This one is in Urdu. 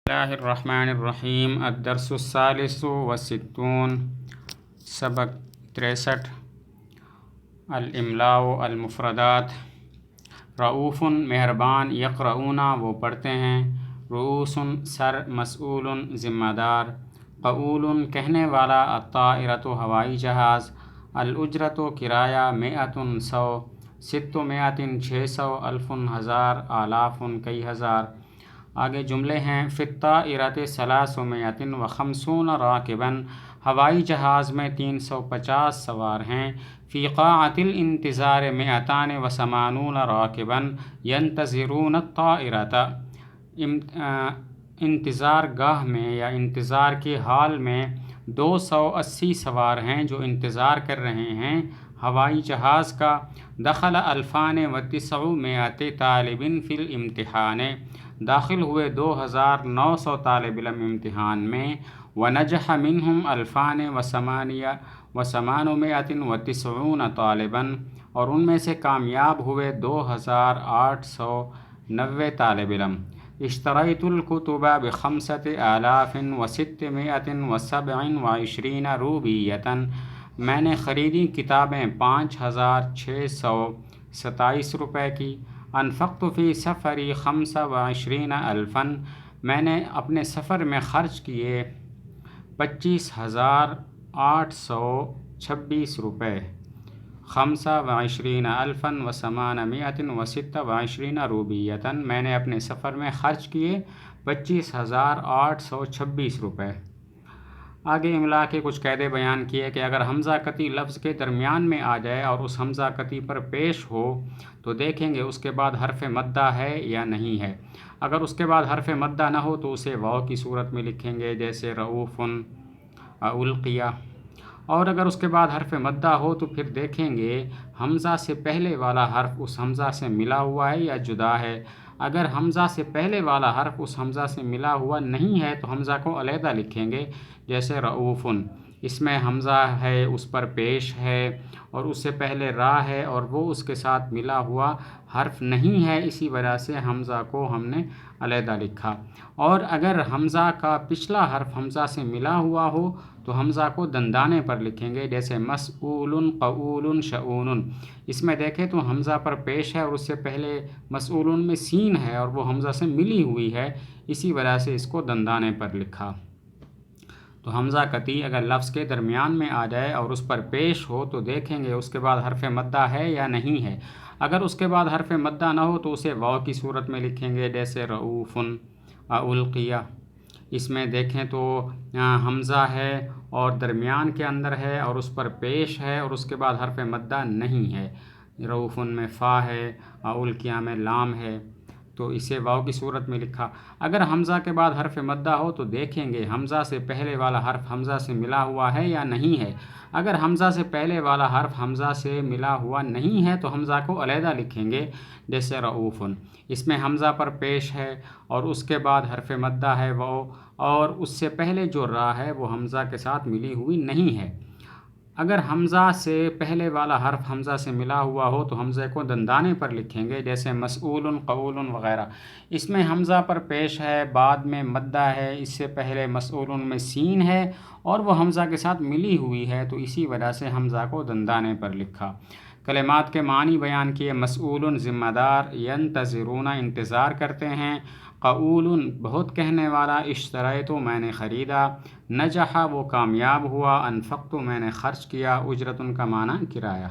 اللہ الرحمن الرحیم الدرس الثالث والستون سبق 63 الاملاء المفردات رؤوف مہربان یقرؤون وہ پڑھتے ہیں رؤوس سر مسئول ذمہ دار قؤول کہنے والا الطائرۃ ہوائی جہاز الاجرۃ کرایہ مئۃ 100 600 600 الف ہزار آلاف کئی ہزار۔ آگے جملے ہیں فی الطائرۃ 350 راکبا ہوائی جہاز میں 350 سوار ہیں فی قاعۃ الانتظار 280 راکبا ینتظرون الطائرۃ انتظار گاہ میں یا انتظار کے حال میں 280 سوار ہیں جو انتظار کر رہے ہیں ہوائی جہاز کا۔ دخل 2900 طالب فی الامتحان داخل ہوئے 2900 طالب علم امتحان میں ونجح منہم 2890 طالبا اور ان میں سے کامیاب ہوئے 2890 طالب علم۔ اشتریت الکتب ب5627 روبیۃ میں نے خریدی کتابیں 5627 روپے کی۔ انفقت فی سفری 25,000 میں نے اپنے سفر میں خرچ کیے 25,826 روپے۔ 25,826 روبیۃ میں نے اپنے سفر میں خرچ کیے 25,826 روپے۔ آگے املا کے کچھ قاعدے بیان کیے کہ اگر حمزہ قطعی لفظ کے درمیان میں آ جائے اور اس حمزہ قطعی پر پیش ہو تو دیکھیں گے اس کے بعد حرف مدہ ہے یا نہیں ہے۔ اگر اس کے بعد حرف مدہ نہ ہو تو اسے واو کی صورت میں لکھیں گے جیسے رؤوف القیہ، اور اگر اس کے بعد حرف مدہ ہو تو پھر دیکھیں گے حمزہ سے پہلے والا حرف اس حمزہ سے ملا ہوا ہے یا جدا ہے۔ اگر حمزہ سے پہلے والا حرف اس حمزہ سے ملا ہوا نہیں ہے تو حمزہ کو علیحدہ لکھیں گے جیسے رؤوف، اس میں حمزہ ہے اس پر پیش ہے اور اس سے پہلے را ہے اور وہ اس کے ساتھ ملا ہوا حرف نہیں ہے، اسی وجہ سے حمزہ کو ہم نے علیحدہ لکھا۔ اور اگر حمزہ کا پچھلا حرف حمزہ سے ملا ہوا ہو تو حمزہ کو دندانے پر لکھیں گے جیسے مسئول قؤول شؤون، اس میں دیکھیں تو حمزہ پر پیش ہے اور اس سے پہلے مسئول میں سین ہے اور وہ حمزہ سے ملی ہوئی ہے، اسی وجہ سے اس کو دندانے پر لکھا۔ تو حمزہ قطعی اگر لفظ کے درمیان میں آ جائے اور اس پر پیش ہو تو دیکھیں گے اس کے بعد حرف مدہ ہے یا نہیں ہے۔ اگر اس کے بعد حرف مدہ نہ ہو تو اسے واو کی صورت میں لکھیں گے جیسے رؤوف القیہ، اس میں دیکھیں تو حمزہ ہے اور درمیان کے اندر ہے اور اس پر پیش ہے اور اس کے بعد حرف مدہ نہیں ہے۔ رؤوف میں فا ہے، القیہ میں لام ہے، تو اسے واو کی صورت میں لکھا۔ اگر حمزہ کے بعد حرف مدہ ہو تو دیکھیں گے حمزہ سے پہلے والا حرف حمزہ سے ملا ہوا ہے یا نہیں ہے۔ اگر حمزہ سے پہلے والا حرف حمزہ سے ملا ہوا نہیں ہے تو حمزہ کو علیحدہ لکھیں گے جیسے رؤوف، اس میں حمزہ پر پیش ہے اور اس کے بعد حرف مدہ ہے واو اور اس سے پہلے جو را ہے وہ حمزہ کے ساتھ ملی ہوئی نہیں ہے۔ اگر حمزہ سے پہلے والا حرف حمزہ سے ملا ہوا ہو تو حمزے کو دندانے پر لکھیں گے جیسے مسئول قؤول وغیرہ، اس میں حمزہ پر پیش ہے، بعد میں مدہ ہے، اس سے پہلے مسئول میں سین ہے اور وہ حمزہ کے ساتھ ملی ہوئی ہے تو اسی وجہ سے حمزہ کو دندانے پر لکھا۔ کلمات کے معنی بیان کیے، مسئول ذمہ دار، ینتظرون انتظار کرتے ہیں، قؤول بہت کہنے والا، اشتریت میں نے خریدا، نجح وہ کامیاب ہوا، انفقت میں نے خرچ کیا، اجرت کا معنی کرایہ۔